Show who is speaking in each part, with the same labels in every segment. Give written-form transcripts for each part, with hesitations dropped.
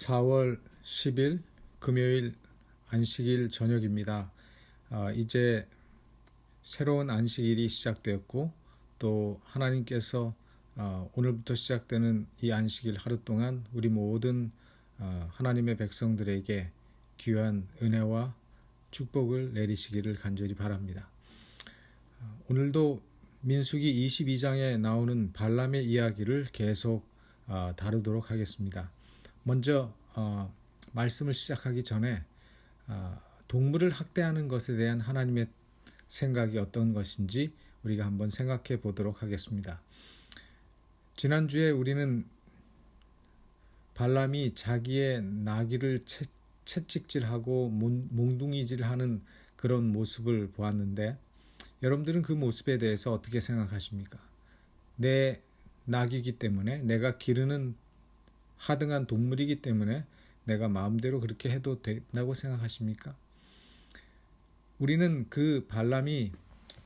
Speaker 1: 4월 10일 금요일 안식일 저녁입니다. 이제 새로운 안식일이 시작되었고 또 하나님께서 오늘부터 시작되는 이 안식일 하루 동안 우리 모든 하나님의 백성들에게 귀한 은혜와 축복을 내리시기를 간절히 바랍니다. 오늘도 민수기 22장에 나오는 발람의 이야기를 계속 다루도록 하겠습니다. 먼저 말씀을 시작하기 전에 동물을 학대하는 것에 대한 하나님의 생각이 어떤 것인지 우리가 한번 생각해 보도록 하겠습니다. 지난주에 우리는 발람이 자기의 나귀를 채찍질하고 몽둥이질하는 그런 모습을 보았는데, 여러분들은 그 모습에 대해서 어떻게 생각하십니까? 내 나귀이기 때문에, 내가 기르는 하등한 동물이기 때문에 내가 마음대로 그렇게 해도 된다고 생각하십니까? 우리는 그 발람이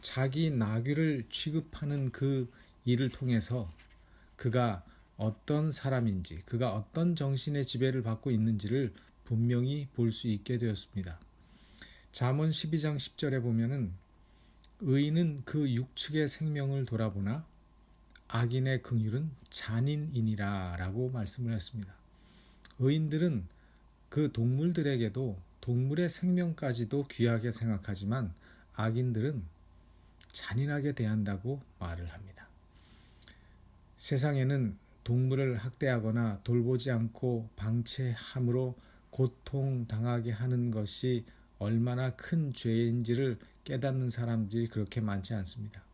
Speaker 1: 자기 나귀를 취급하는 그 일을 통해서 그가 어떤 사람인지, 그가 어떤 정신의 지배를 받고 있는지를 분명히 볼 수 있게 되었습니다. 잠언 12장 10절에 보면은 의인은 그 육축의 생명을 돌아보나 악인의 긍휼은 잔인이니라 라고 말씀을 했습니다. 의인들은 그 동물들에게도 동물의 생명까지도 귀하게 생각하지만 악인들은 잔인하게 대한다고 말을 합니다. 세상에는 동물을 학대하거나 돌보지 않고 방치함으로 고통당하게 하는 것이 얼마나 큰 죄인지를 깨닫는 사람들이 그렇게 많지 않습니다.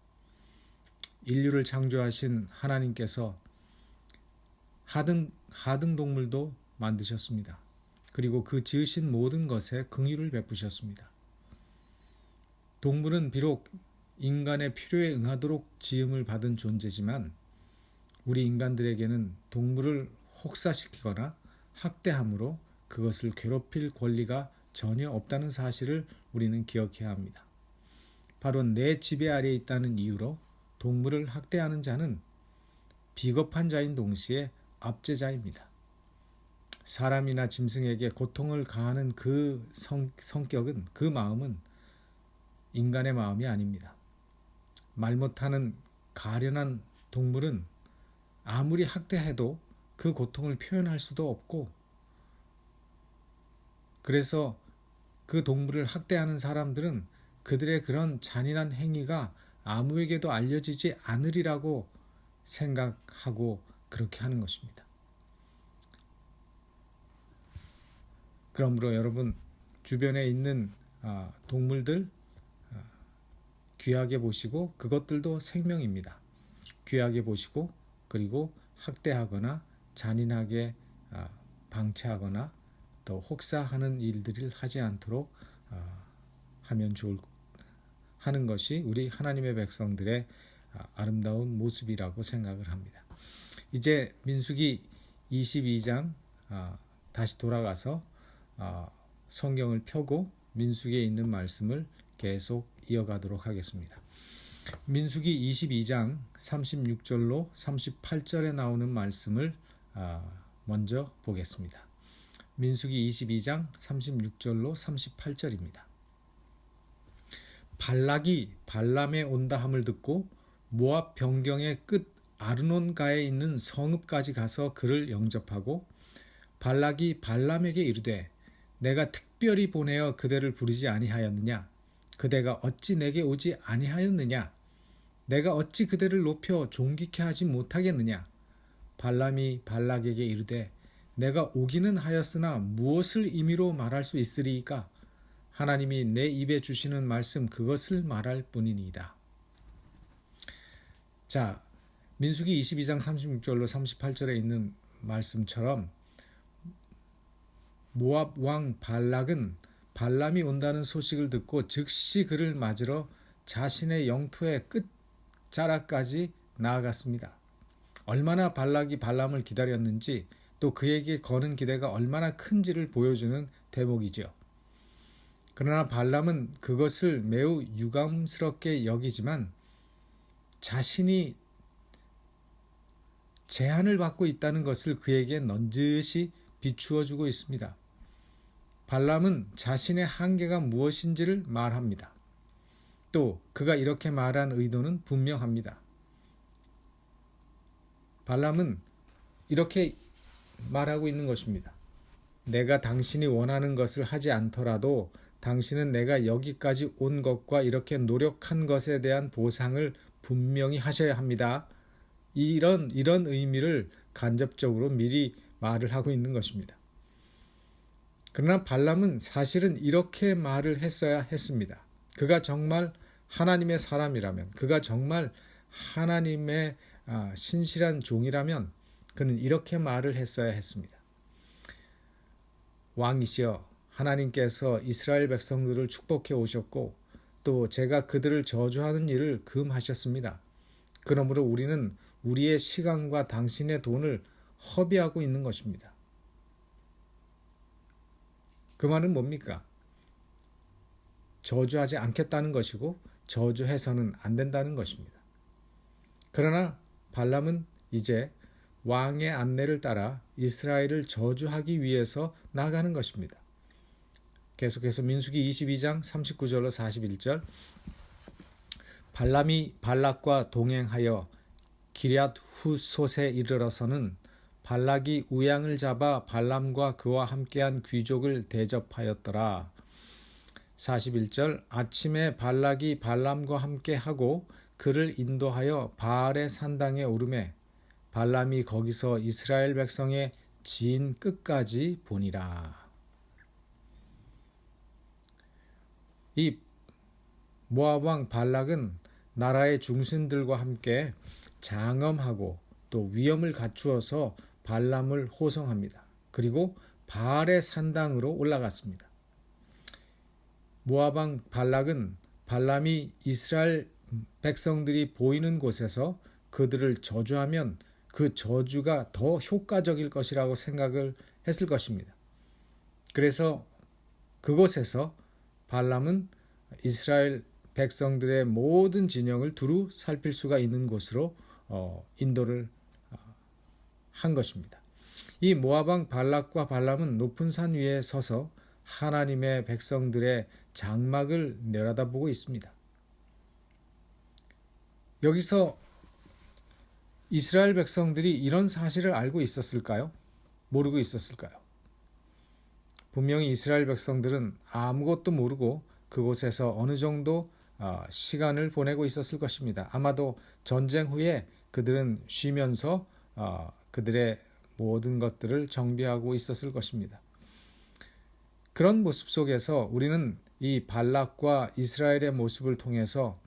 Speaker 1: 인류를 창조하신 하나님께서 하등 동물도 만드셨습니다. 그리고 그 지으신 모든 것에 긍휼을 베푸셨습니다. 동물은 비록 인간의 필요에 응하도록 지음을 받은 존재지만 우리 인간들에게는 동물을 혹사시키거나 학대함으로 그것을 괴롭힐 권리가 전혀 없다는 사실을 우리는 기억해야 합니다. 바로 내 지배 아래에 있다는 이유로 동물을 학대하는 자는 비겁한 자인 동시에 압제자입니다. 사람이나 짐승에게 고통을 가하는 그 성격은, 그 마음은 인간의 마음이 아닙니다. 말 못하는 가련한 동물은 아무리 학대해도 그 고통을 표현할 수도 없고, 그래서 그 동물을 학대하는 사람들은 그들의 그런 잔인한 행위가 아무에게도 알려지지 않으리라고 생각하고 그렇게 하는 것입니다. 그러므로 여러분, 주변에 있는 동물들 귀하게 보시고, 그것들도 생명입니다. 귀하게 보시고, 그리고 학대하거나 잔인하게 방치하거나 또 혹사하는 일들을 하지 않도록 하는 것이 우리 하나님의 백성들의 아름다운 모습이라고 생각을 합니다. 이제 민수기 22장 다시 돌아가서 성경을 펴고 민수기에 있는 말씀을 계속 이어가도록 하겠습니다. 민수기 22장 36절로 38절에 나오는 말씀을 먼저 보겠습니다. 민수기 22장 36절로 38절입니다. 발락이 발람의 온다함을 듣고 모압 변경의 끝 아르논가에 있는 성읍까지 가서 그를 영접하고, 발락이 발람에게 이르되 내가 특별히 보내어 그대를 부르지 아니하였느냐? 그대가 어찌 내게 오지 아니하였느냐? 내가 어찌 그대를 높여 존귀케 하지 못하겠느냐? 발람이 발락에게 이르되 내가 오기는 하였으나 무엇을 임의로 말할 수 있으리이까? 하나님이 내 입에 주시는 말씀 그것을 말할 뿐이니이다. 자, 민수기 22장 36절로 38절에 있는 말씀처럼 모압 왕 발락은 발람이 온다는 소식을 듣고 즉시 그를 맞으러 자신의 영토의 끝자락까지 나아갔습니다. 얼마나 발락이 발람을 기다렸는지, 또 그에게 거는 기대가 얼마나 큰지를 보여주는 대목이죠. 그러나 발람은 그것을 매우 유감스럽게 여기지만 자신이 제한을 받고 있다는 것을 그에게 넌지시 비추어 주고 있습니다. 발람은 자신의 한계가 무엇인지를 말합니다. 또 그가 이렇게 말한 의도는 분명합니다. 발람은 이렇게 말하고 있는 것입니다. 내가 당신이 원하는 것을 하지 않더라도 당신은 내가 여기까지 온 것과 이렇게 노력한 것에 대한 보상을 분명히 하셔야 합니다. 이런 의미를 간접적으로 미리 말을 하고 있는 것입니다. 그러나 발람은 사실은 이렇게 말을 했어야 했습니다. 그가 정말 하나님의 사람이라면, 그가 정말 하나님의 신실한 종이라면 그는 이렇게 말을 했어야 했습니다. 왕이시여, 하나님께서 이스라엘 백성들을 축복해 오셨고 또 제가 그들을 저주하는 일을 금하셨습니다. 그러므로 우리는 우리의 시간과 당신의 돈을 허비하고 있는 것입니다. 그 말은 뭡니까? 저주하지 않겠다는 것이고 저주해서는 안 된다는 것입니다. 그러나 발람은 이제 왕의 안내를 따라 이스라엘을 저주하기 위해서 나가는 것입니다. 계속해서 민수기 22장 39절로 41절, 발람이 발락과 동행하여 기럇 후솥에 이르러서는 발락이 우양을 잡아 발람과 그와 함께한 귀족을 대접하였더라. 41절, 아침에 발락이 발람과 함께하고 그를 인도하여 바알의 산당에 오르매 발람이 거기서 이스라엘 백성의 진 끝까지 보니라. 이 모압 왕 발락은 나라의 중신들과 함께 장엄하고 또 위엄을 갖추어서 발람을 호송합니다. 그리고 바알의 산당으로 올라갔습니다. 모압 왕 발락은 발람이 이스라엘 백성들이 보이는 곳에서 그들을 저주하면 그 저주가 더 효과적일 것이라고 생각을 했을 것입니다. 그래서 그곳에서 발람은 이스라엘 백성들의 모든 진영을 두루 살필 수가 있는 곳으로 인도를 한 것입니다. 이 모압 왕 발락과 발람은 높은 산 위에 서서 하나님의 백성들의 장막을 내려다보고 있습니다. 여기서 이스라엘 백성들이 이런 사실을 알고 있었을까요? 모르고 있었을까요? 분명히 이스라엘 백성들은 아무것도 모르고 그곳에서 어느 정도 시간을 보내고 있었을 것입니다. 아마도 전쟁 후에 그들은 쉬면서 그들의 모든 것들을 정비하고 있었을 것입니다. 그런 모습 속에서 우리는 이 발락과 이스라엘의 모습을 통해서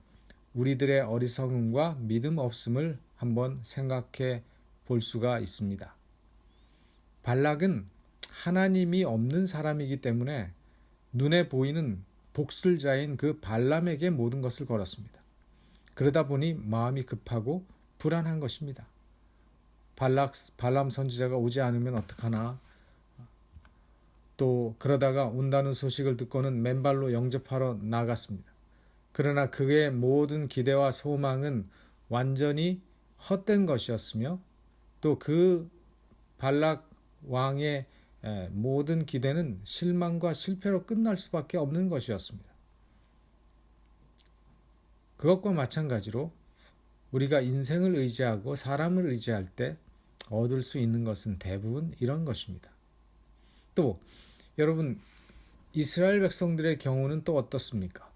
Speaker 1: 우리들의 어리석음과 믿음 없음을 한번 생각해 볼 수가 있습니다. 발락은 하나님이 없는 사람이기 때문에 눈에 보이는 복술자인 그 발람에게 모든 것을 걸었습니다. 그러다 보니 마음이 급하고 불안한 것입니다. 발람 선지자가 오지 않으면 어떡하나, 또 그러다가 온다는 소식을 듣고는 맨발로 영접하러 나갔습니다. 그러나 그의 모든 기대와 소망은 완전히 헛된 것이었으며 또 그 발락 왕의 모든 기대는 실망과 실패로 끝날 수밖에 없는 것이었습니다. 그것과 마찬가지로 우리가 인생을 의지하고 사람을 의지할 때 얻을 수 있는 것은 대부분 이런 것입니다. 또 여러분, 이스라엘 백성들의 경우는 또 어떻습니까?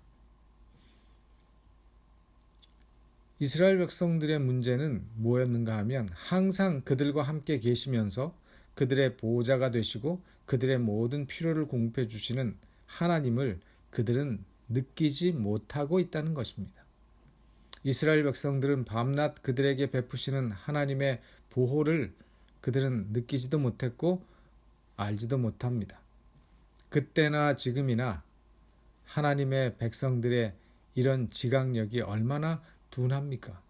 Speaker 1: 이스라엘 백성들의 문제는 뭐였는가 하면 항상 그들과 함께 계시면서 그들의 보호자가 되시고 그들의 모든 필요를 공급해 주시는 하나님을 그들은 느끼지 못하고 있다는 것입니다. 이스라엘 백성들은 밤낮 그들에게 베푸시는 하나님의 보호를 그들은 느끼지도 못했고 알지도 못합니다. 그때나 지금이나 하나님의 백성들의 이런 지각력이 얼마나 둔합니까?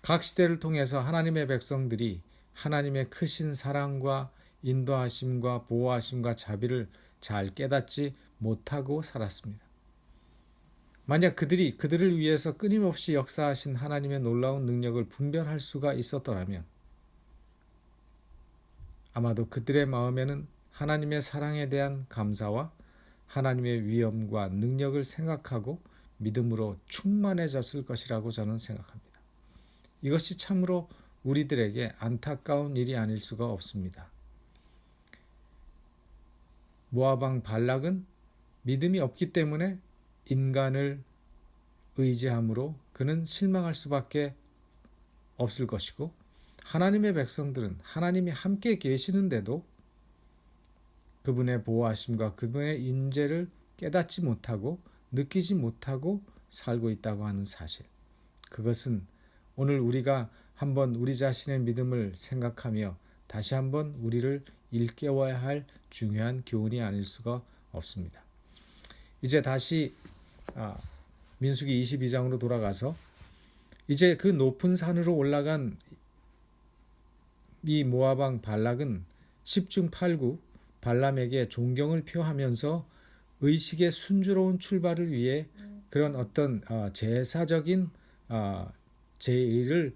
Speaker 1: 각 시대를 통해서 하나님의 백성들이 하나님의 크신 사랑과 인도하심과 보호하심과 자비를 잘 깨닫지 못하고 살았습니다. 만약 그들이 그들을 위해서 끊임없이 역사하신 하나님의 놀라운 능력을 분별할 수가 있었더라면 아마도 그들의 마음에는 하나님의 사랑에 대한 감사와 하나님의 위엄과 능력을 생각하고 믿음으로 충만해졌을 것이라고 저는 생각합니다. 이것이 참으로 우리들에게 안타까운 일이 아닐 수가 없습니다. 모압 왕 발락은 믿음이 없기 때문에 인간을 의지함으로 그는 실망할 수밖에 없을 것이고, 하나님의 백성들은 하나님이 함께 계시는데도 그분의 보호하심과 그분의 임재를 깨닫지 못하고 느끼지 못하고 살고 있다고 하는 사실, 그것은 오늘 우리가 한번 우리 자신의 믿음을 생각하며 다시 한번 우리를 일깨워야 할 중요한 교훈이 아닐 수가 없습니다. 이제 다시 민수기 22장으로 돌아가서 이제 그 높은 산으로 올라간 이 모압 왕 발락은 10중 8구 발람에게 존경을 표하면서 의식의 순조로운 출발을 위해 그런 어떤 제사적인 제의를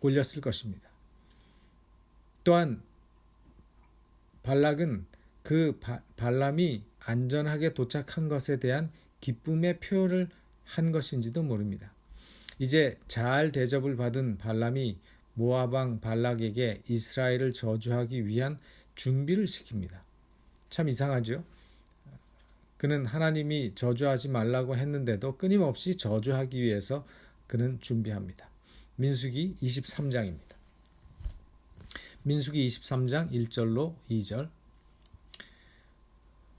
Speaker 1: 올렸을 것입니다. 또한 발락은 그 발람이 안전하게 도착한 것에 대한 기쁨의 표현을 한 것인지도 모릅니다. 이제 잘 대접을 받은 발람이 모압 왕 발락에게 이스라엘을 저주하기 위한 준비를 시킵니다. 참 이상하죠? 그는 하나님이 저주하지 말라고 했는데도 끊임없이 저주하기 위해서 그는 준비합니다. 민수기 23장입니다. 민수기 23장 1절로 2절.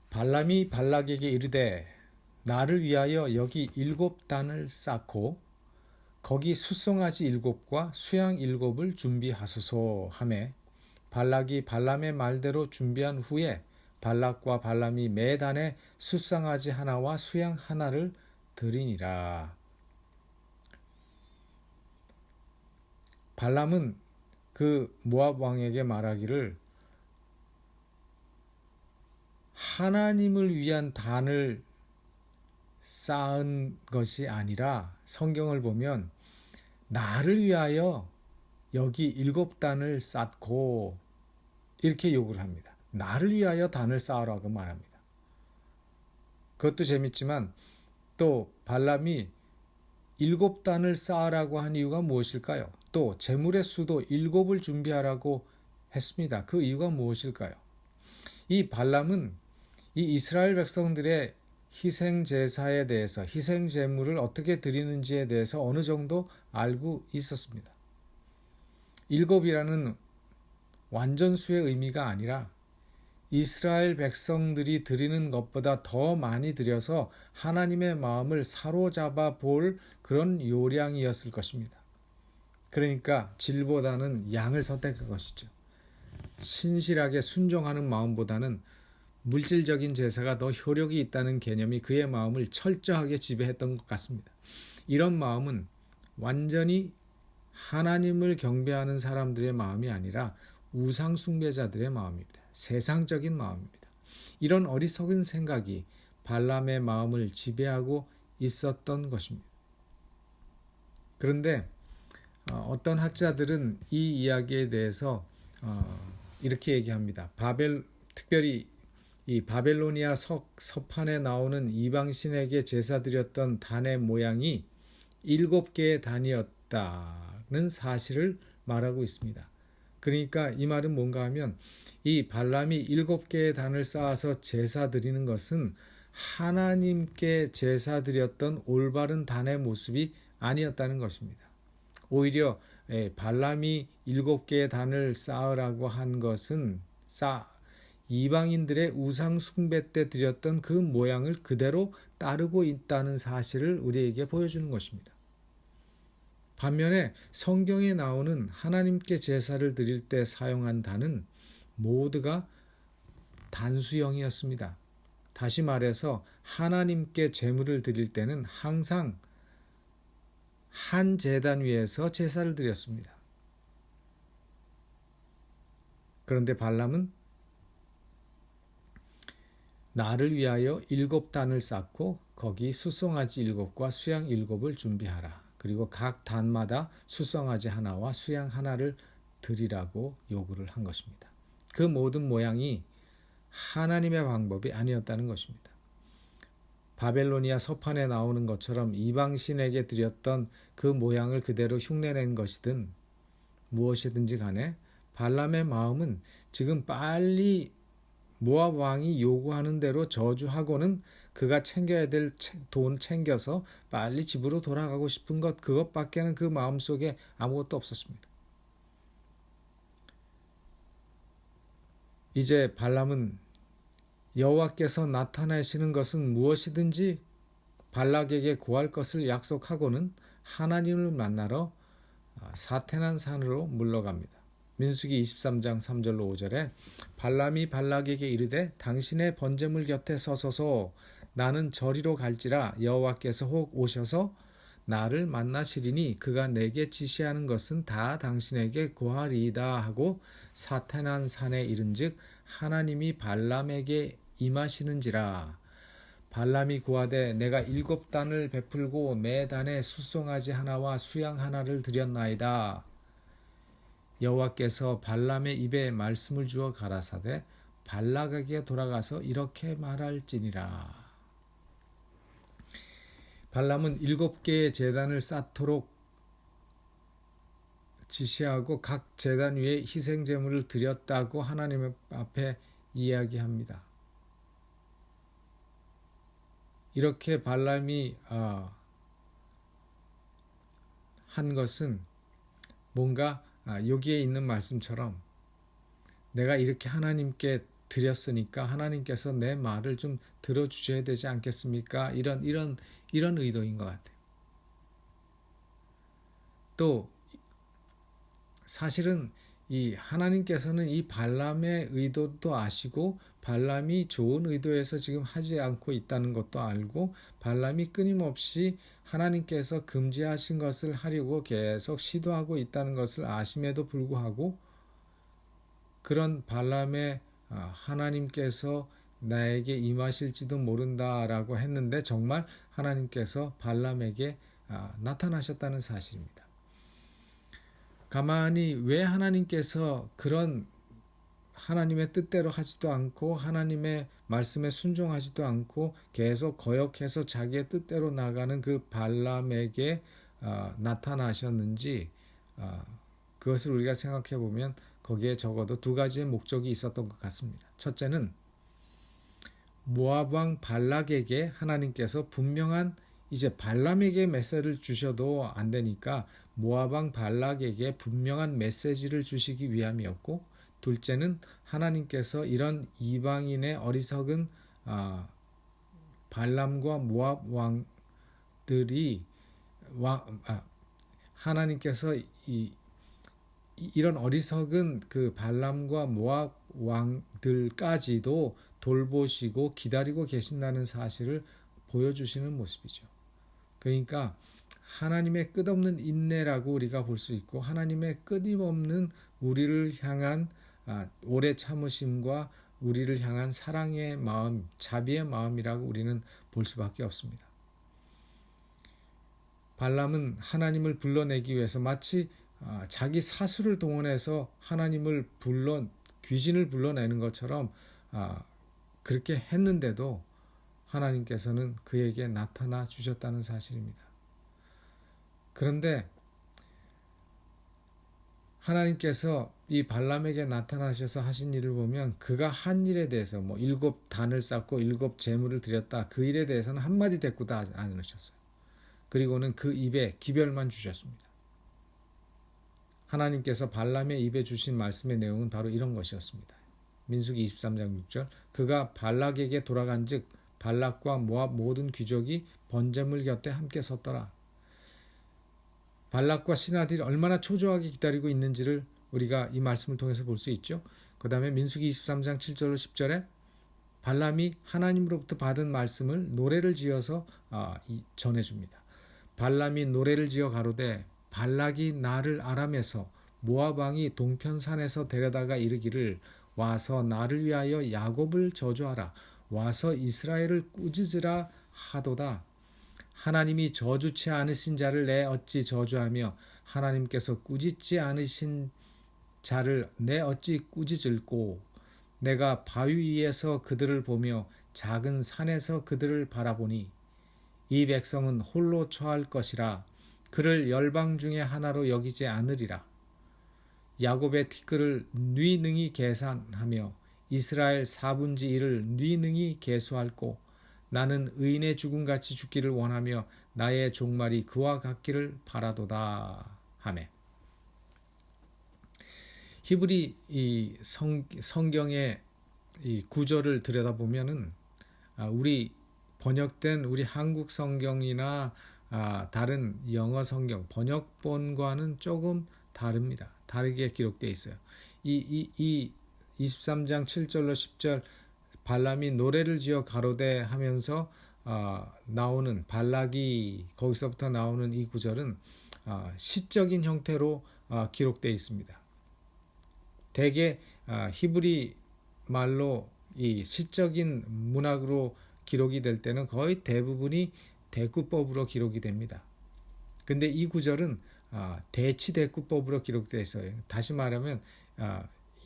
Speaker 1: 발람이 발락에게 이르되 나를 위하여 여기 7단을 쌓고 거기 숫송아지 7과 수양 7을 준비하소서 하매 발락이 발람의 말대로 준비한 후에 발락과 발람이 매 단에 숫송아지 하나와 수양 하나를 드리니라. 발람은 그 모압 왕에게 말하기를 하나님을 위한 단을 쌓은 것이 아니라 성경을 보면 나를 위하여 여기 7단을 쌓고 이렇게 요구를 합니다. 나를 위하여 단을 쌓으라고 말합니다. 그것도 재밌지만 또 발람이 7단을 쌓으라고 한 이유가 무엇일까요? 또 제물의 수도 7을 준비하라고 했습니다. 그 이유가 무엇일까요? 이 발람은 이 이스라엘 백성들의 희생 제사에 대해서, 희생 제물을 어떻게 드리는지에 대해서 어느 정도 알고 있었습니다. 7이라는 완전수의 의미가 아니라 이스라엘 백성들이 드리는 것보다 더 많이 드려서 하나님의 마음을 사로잡아 볼 그런 요량이었을 것입니다. 그러니까 질보다는 양을 선택한 것이죠. 신실하게 순종하는 마음보다는 물질적인 제사가 더 효력이 있다는 개념이 그의 마음을 철저하게 지배했던 것 같습니다. 이런 마음은 완전히 하나님을 경배하는 사람들의 마음이 아니라 우상 숭배자들의 마음입니다. 세상적인 마음입니다. 이런 어리석은 생각이 발람의 마음을 지배하고 있었던 것입니다. 그런데 어떤 학자들은 이 이야기에 대해서 이렇게 얘기합니다. 특별히 이 바벨로니아 서판에 나오는 이방신에게 제사드렸던 단의 모양이 7개의 단이었다는 사실을 말하고 있습니다. 그러니까 이 말은 뭔가 하면 이 발람이 7개의 단을 쌓아서 제사 드리는 것은 하나님께 제사 드렸던 올바른 단의 모습이 아니었다는 것입니다. 오히려 발람이 7개의 단을 쌓으라고 한 것은 이방인들의 우상 숭배 때 드렸던 그 모양을 그대로 따르고 있다는 사실을 우리에게 보여주는 것입니다. 반면에 성경에 나오는 하나님께 제사를 드릴 때 사용한 단은 모두가 단수형이었습니다. 다시 말해서 하나님께 제물을 드릴 때는 항상 한 제단 위에서 제사를 드렸습니다. 그런데 발람은 나를 위하여 7단을 쌓고 거기 숫송아지 7과 수양 7을 준비하라. 그리고 각 단마다 숫송아지 하나와 수양 하나를 드리라고 요구를 한 것입니다. 그 모든 모양이 하나님의 방법이 아니었다는 것입니다. 바벨로니아 서판에 나오는 것처럼 이방신에게 드렸던 그 모양을 그대로 흉내낸 것이든 무엇이든지 간에 발람의 마음은 지금 빨리 모압 왕이 요구하는 대로 저주하고는 그가 챙겨야 될 돈 챙겨서 빨리 집으로 돌아가고 싶은 것, 그것밖에는 그 마음속에 아무것도 없었습니다. 이제 발람은 여호와께서 나타나시는 것은 무엇이든지 발락에게 구할 것을 약속하고는 하나님을 만나러 사테난 산으로 물러갑니다. 민수기 23장 3절로 5절에 발람이 발락에게 이르되 당신의 번제물 곁에 서소서 나는 저리로 갈지라 여호와께서 혹 오셔서 나를 만나시리니 그가 내게 지시하는 것은 다 당신에게 고하리이다 하고 사테난 산에 이른즉 하나님이 발람에게 임하시는지라. 발람이 구하되 내가 7단을 베풀고 매 단에 숫송아지 하나와 수양 하나를 드렸나이다. 여호와께서 발람의 입에 말씀을 주어 가라사대 발락에게 돌아가서 이렇게 말할지니라. 발람은 7개의 제단을 쌓도록 지시하고 각 제단 위에 희생 제물을 드렸다고 하나님 앞에 이야기합니다. 이렇게 발람이 한 것은 뭔가 여기에 있는 말씀처럼 내가 이렇게 하나님께 드렸으니까 하나님께서 내 말을 좀 들어주셔야 되지 않겠습니까? 이런 의도인 것 같아요. 또 사실은 이 하나님께서는 이 발람의 의도도 아시고 발람이 좋은 의도에서 지금 하지 않고 있다는 것도 알고 발람이 끊임없이 하나님께서 금지하신 것을 하려고 계속 시도하고 있다는 것을 아심에도 불구하고 그런 발람의 하나님께서 나에게 임하실지도 모른다라고 했는데 정말 하나님께서 발람에게 나타나셨다는 사실입니다. 가만히 왜 하나님께서 그런 하나님의 뜻대로 하지도 않고 하나님의 말씀에 순종하지도 않고 계속 거역해서 자기의 뜻대로 나가는 그 발람에게 나타나셨는지 그것을 우리가 생각해 보면 거기에 적어도 두 가지의 목적이 있었던 것 같습니다. 첫째는 모압 왕 발락에게 하나님께서 분명한 이제 발람에게 메시지를 주셔도 안 되니까 모압 왕 발락에게 분명한 메시지를 주시기 위함이었고 둘째는 하나님께서 이런 이방인의 어리석은 발람과 모압 왕들이 하나님께서 이런 어리석은 그 발람과 모압 왕들까지도 돌보시고 기다리고 계신다는 사실을 보여주시는 모습이죠. 그러니까 하나님의 끝없는 인내라고 우리가 볼 수 있고 하나님의 끊임없는 우리를 향한 오래 참으심과 우리를 향한 사랑의 마음, 자비의 마음이라고 우리는 볼 수밖에 없습니다. 발람은 하나님을 불러내기 위해서 마치 자기 사수를 동원해서 하나님을 귀신을 불러내는 것처럼 그렇게 했는데도 하나님께서는 그에게 나타나 주셨다는 사실입니다. 그런데 하나님께서 이 발람에게 나타나셔서 하신 일을 보면 그가 한 일에 대해서 7단을 쌓고 7제물을 드렸다 그 일에 대해서는 한마디 대꾸도 하지 않으셨어요. 그리고는 그 입에 기별만 주셨습니다. 하나님께서 발람의 입에 주신 말씀의 내용은 바로 이런 것이었습니다. 민수기 23장 6절 그가 발락에게 돌아간 즉 발락과 모압 모든 귀족이 번제물 곁에 함께 섰더라. 발락과 신하들이 얼마나 초조하게 기다리고 있는지를 우리가 이 말씀을 통해서 볼 수 있죠. 그 다음에 민수기 23장 7절로 10절에 발람이 하나님으로부터 받은 말씀을 노래를 지어서 전해줍니다. 발람이 노래를 지어 가로되 발락이 나를 아람에서 모압 왕이 동편산에서 데려다가 이르기를 와서 나를 위하여 야곱을 저주하라 와서 이스라엘을 꾸짖으라 하도다. 하나님이 저주치 않으신 자를 내 어찌 저주하며 하나님께서 꾸짖지 않으신 자를 내 어찌 꾸짖을꼬. 내가 바위 위에서 그들을 보며 작은 산에서 그들을 바라보니 이 백성은 홀로 처할 것이라. 그를 열방 중에 하나로 여기지 않으리라. 야곱의 티끌을 뉘 능히 계산하며 이스라엘 4분의 1을 뉘 능히 계수할꼬. 나는 의인의 죽음같이 죽기를 원하며 나의 종말이 그와 같기를 바라도다 하매. 히브리 이 성경의 이 구절을 들여다보면은 우리 번역된 우리 한국 성경이나 다른 영어 성경 번역본과는 조금 다릅니다. 다르게 기록되어 있어요. 이 23장 7절로 10절 발람이 노래를 지어 가로되 하면서 나오는 발락이 거기서부터 나오는 이 구절은 시적인 형태로 기록되어 있습니다. 대개 히브리 말로 이 시적인 문학으로 기록이 될 때는 거의 대부분이 대꾸법으로 기록이 됩니다. 근데 이 구절은 대치대꾸법으로 기록되어 있어요. 다시 말하면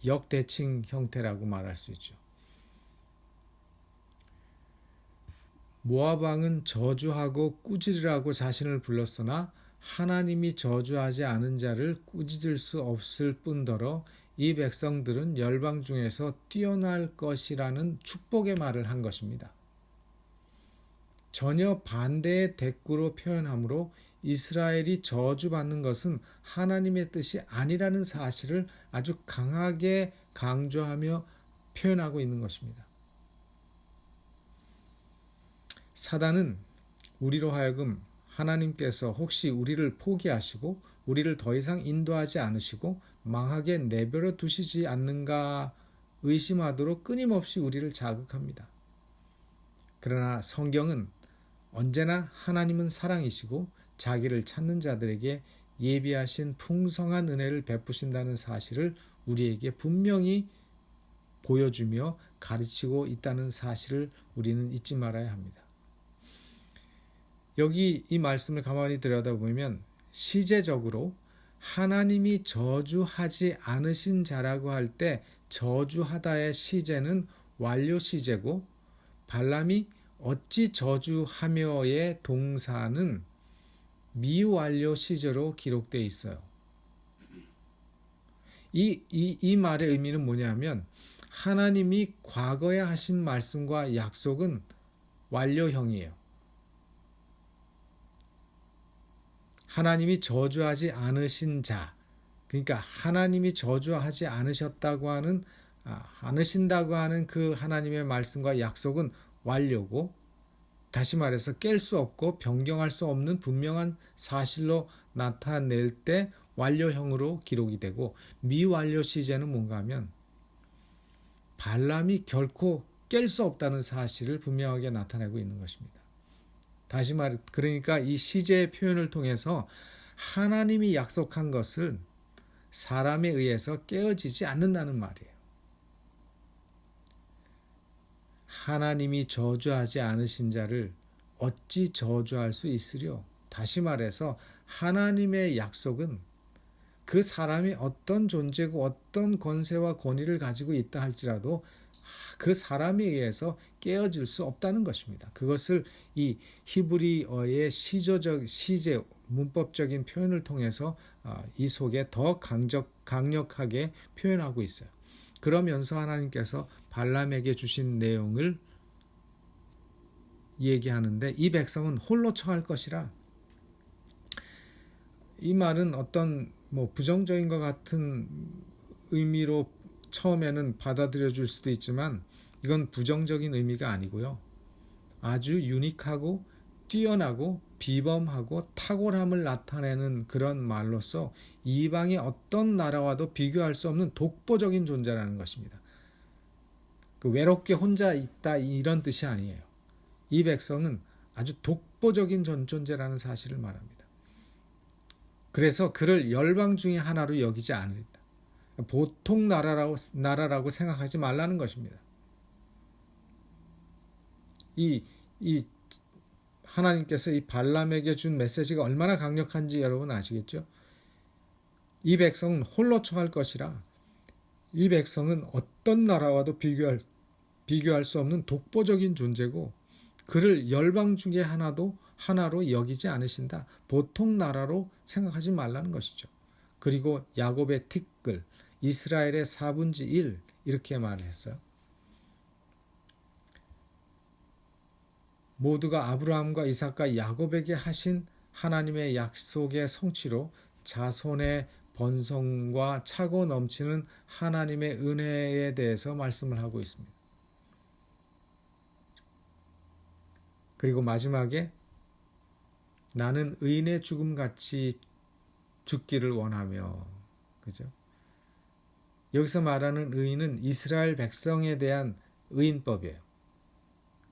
Speaker 1: 역대칭 형태라고 말할 수 있죠. 모압 왕은 저주하고 꾸짖으라고 자신을 불렀으나 하나님이 저주하지 않은 자를 꾸짖을 수 없을 뿐더러 이 백성들은 열방 중에서 뛰어날 것이라는 축복의 말을 한 것입니다. 전혀 반대의 대꾸로 표현하므로 이스라엘이 저주받는 것은 하나님의 뜻이 아니라는 사실을 아주 강하게 강조하며 표현하고 있는 것입니다. 사단은 우리로 하여금 하나님께서 혹시 우리를 포기하시고 우리를 더 이상 인도하지 않으시고 망하게 내버려 두시지 않는가 의심하도록 끊임없이 우리를 자극합니다. 그러나 성경은 언제나 하나님은 사랑이시고 자기를 찾는 자들에게 예비하신 풍성한 은혜를 베푸신다는 사실을 우리에게 분명히 보여주며 가르치고 있다는 사실을 우리는 잊지 말아야 합니다. 여기 이 말씀을 가만히 들여다보면 시제적으로 하나님이 저주하지 않으신 자라고 할 때 저주하다의 시제는 완료 시제고 발람이 어찌 저주하며의 동사는 미완료 시제로 기록되어 있어요. 이 말의 의미는 뭐냐면 하나님이 과거에 하신 말씀과 약속은 완료형이에요. 하나님이 저주하지 않으신 자, 그러니까 하나님이 저주하지 않으셨다고 하는 않으신다고 하는 그 하나님의 말씀과 약속은 완료고, 다시 말해서 깰 수 없고 변경할 수 없는 분명한 사실로 나타낼 때 완료형으로 기록이 되고, 미완료 시제는 뭔가 하면 발람이 결코 깰 수 없다는 사실을 분명하게 나타내고 있는 것입니다. 다시 말해, 그러니까 이 시제의 표현을 통해서 하나님이 약속한 것은 사람에 의해서 깨어지지 않는다는 말이에요. 하나님이 저주하지 않으신 자를 어찌 저주할 수 있으려? 다시 말해서 하나님의 약속은 그 사람이 어떤 존재고 어떤 권세와 권위를 가지고 있다 할지라도 그 사람에 의해서 깨어질 수 없다는 것입니다. 그것을 이 히브리어의 시제 문법적인 표현을 통해서 이 속에 더 강력하게 표현하고 있어요. 그러면서 하나님께서 발람에게 주신 내용을 얘기하는데, 이 백성은 홀로 처할 것이라. 이 말은 어떤 부정적인 것 같은 의미로 처음에는 받아들여 줄 수도 있지만 이건 부정적인 의미가 아니고요. 아주 유니크하고 뛰어나고 비범하고 탁월함을 나타내는 그런 말로서 이방의 어떤 나라와도 비교할 수 없는 독보적인 존재라는 것입니다. 그 외롭게 혼자 있다 이런 뜻이 아니에요. 이 백성은 아주 독보적인 존재라는 사실을 말합니다. 그래서 그를 열방 중에 하나로 여기지 않으리다. 보통 나라라고 생각하지 말라는 것입니다. 이 하나님께서 이 발람에게 준 메시지가 얼마나 강력한지 여러분 아시겠죠? 이 백성은 홀로 처할 것이라. 이 백성은 어떤 나라와도 비교할 수 없는 독보적인 존재고 그를 열방 중에 하나로 여기지 않으신다. 보통 나라로 생각하지 말라는 것이죠. 그리고 야곱의 티끌, 이스라엘의 4분의 1 이렇게 말을 했어요. 모두가 아브라함과 이삭과 야곱에게 하신 하나님의 약속의 성취로 자손의 번성과 차고 넘치는 하나님의 은혜에 대해서 말씀을 하고 있습니다. 그리고 마지막에 나는 의인의 죽음같이 죽기를 원하며, 그죠? 여기서 말하는 의인은 이스라엘 백성에 대한 의인법이에요.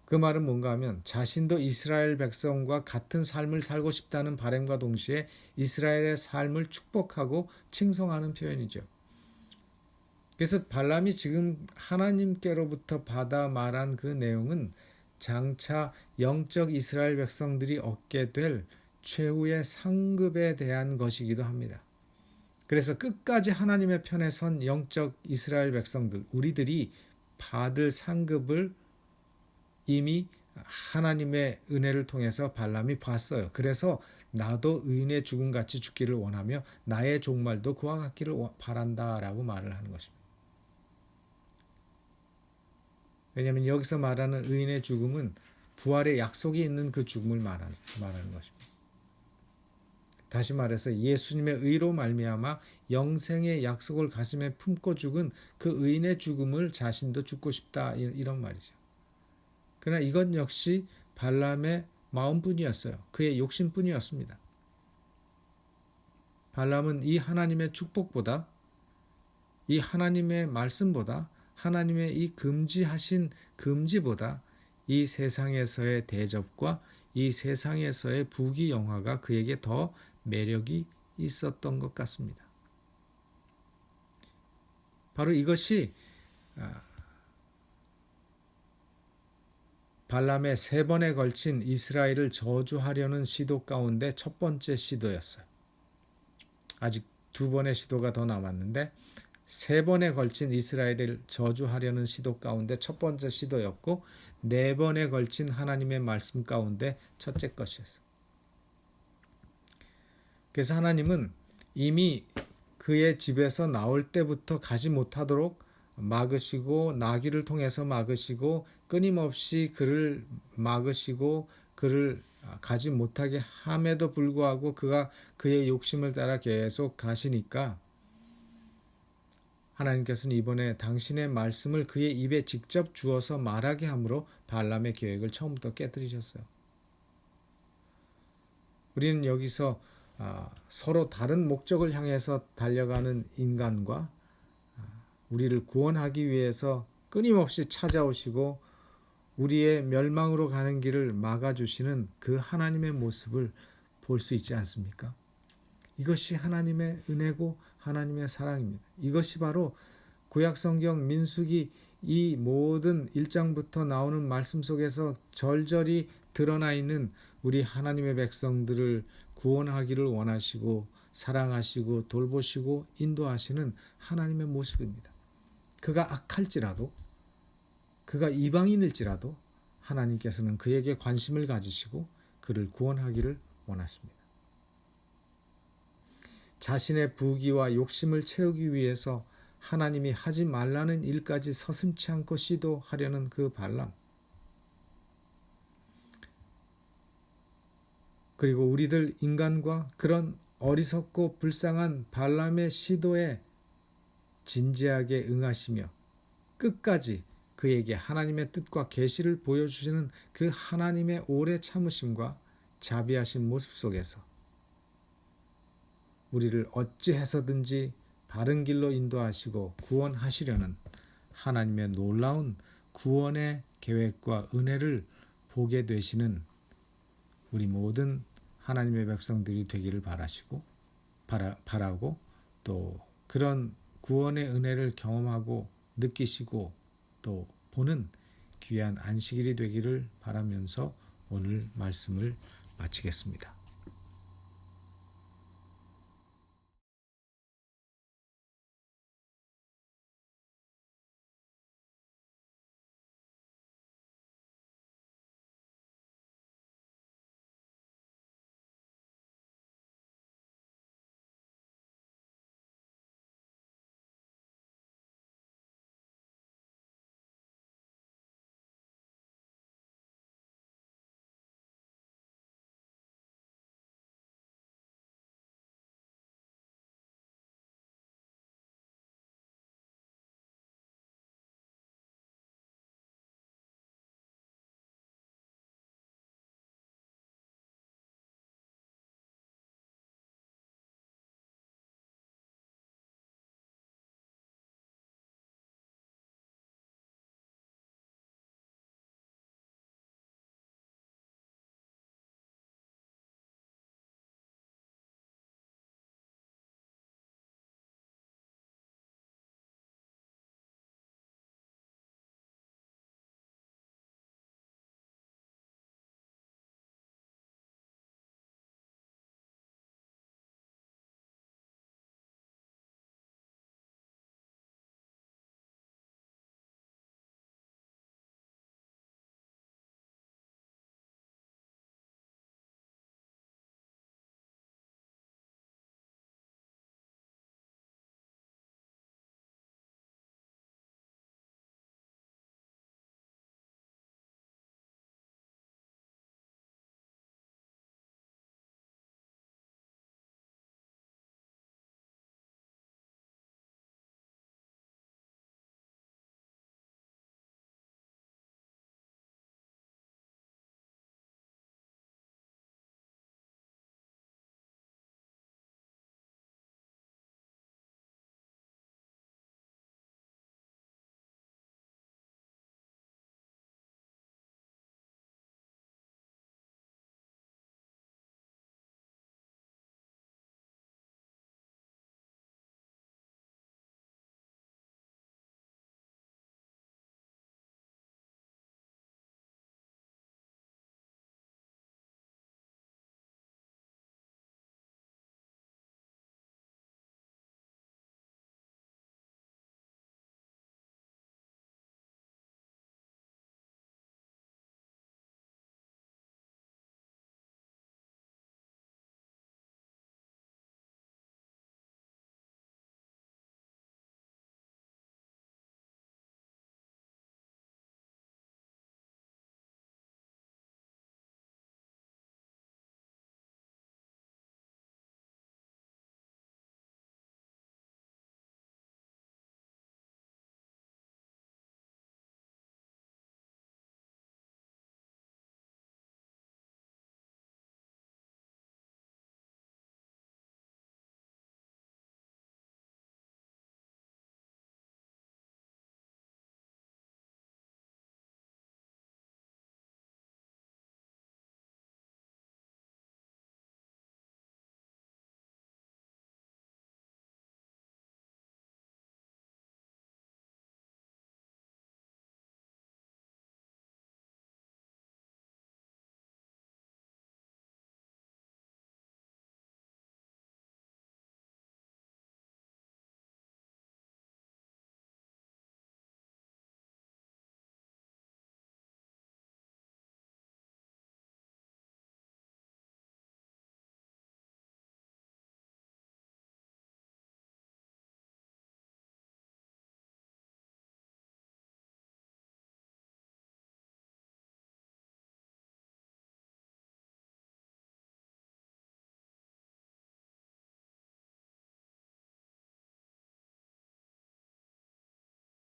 Speaker 1: 그 말은 뭔가 하면 자신도 이스라엘 백성과 같은 삶을 살고 싶다는 바람과 동시에 이스라엘의 삶을 축복하고 칭송하는 표현이죠. 그래서 발람이 지금 하나님께로부터 받아 말한 그 내용은 장차 영적 이스라엘 백성들이 얻게 될 최후의 상급에 대한 것이기도 합니다. 그래서 끝까지 하나님의 편에 선 영적 이스라엘 백성들, 우리들이 받을 상급을 이미 하나님의 은혜를 통해서 발람이 봤어요. 그래서 나도 의인의 죽음같이 죽기를 원하며 나의 종말도 그와 같기를 바란다라고 말을 하는 것입니다. 왜냐하면 여기서 말하는 의인의 죽음은 부활의 약속이 있는 그 죽음을 말하는 것입니다. 다시 말해서 예수님의 의로 말미암아 영생의 약속을 가슴에 품고 죽은 그 의인의 죽음을 자신도 죽고 싶다 이런 말이죠. 그러나 이건 역시 발람의 마음뿐이었어요. 그의 욕심뿐이었습니다. 발람은 이 하나님의 축복보다, 이 하나님의 말씀보다, 하나님의 이 금지하신 금지보다 이 세상에서의 대접과 이 세상에서의 부귀영화가 그에게 더 매력이 있었던 것 같습니다. 바로 이것이 발람의 3번에 걸친 이스라엘을 저주하려는 시도 가운데 첫 번째 시도였어요. 아직 2번의 시도가 더 남았는데 3번에 걸친 이스라엘을 저주하려는 시도 가운데 첫 번째 시도였고 4번에 걸친 하나님의 말씀 가운데 첫째 것이었어요. 그래서 하나님은 이미 그의 집에서 나올 때부터 가지 못하도록 막으시고 나귀를 통해서 막으시고 끊임없이 그를 막으시고 그를 가지 못하게 함에도 불구하고 그가 그의 욕심을 따라 계속 가시니까 하나님께서는 이번에 당신의 말씀을 그의 입에 직접 주어서 말하게 함으로 발람의 계획을 처음부터 깨뜨리셨어요. 우리는 여기서 서로 다른 목적을 향해서 달려가는 인간과 우리를 구원하기 위해서 끊임없이 찾아오시고 우리의 멸망으로 가는 길을 막아주시는 그 하나님의 모습을 볼 수 있지 않습니까? 이것이 하나님의 은혜고 하나님의 사랑입니다. 이것이 바로 구약성경 민수기 이 모든 1장부터 나오는 말씀 속에서 절절히 드러나 있는 우리 하나님의 백성들을 구원하기를 원하시고 사랑하시고 돌보시고 인도하시는 하나님의 모습입니다. 그가 악할지라도 그가 이방인일지라도 하나님께서는 그에게 관심을 가지시고 그를 구원하기를 원하십니다. 자신의 부귀와 욕심을 채우기 위해서 하나님이 하지 말라는 일까지 서슴지 않고 시도하려는 그 발람. 그리고 우리들 인간과 그런 어리석고 불쌍한 발람의 시도에 진지하게 응하시며 끝까지 그에게 하나님의 뜻과 계시를 보여주시는 그 하나님의 오래 참으심과 자비하신 모습 속에서 우리를 어찌해서든지 바른 길로 인도하시고 구원하시려는 하나님의 놀라운 구원의 계획과 은혜를 보게 되시는 우리 모든 하나님의 백성들이 되기를 바라고 또 그런 구원의 은혜를 경험하고 느끼시고 또 보는 귀한 안식일이 되기를 바라면서 오늘 말씀을 마치겠습니다.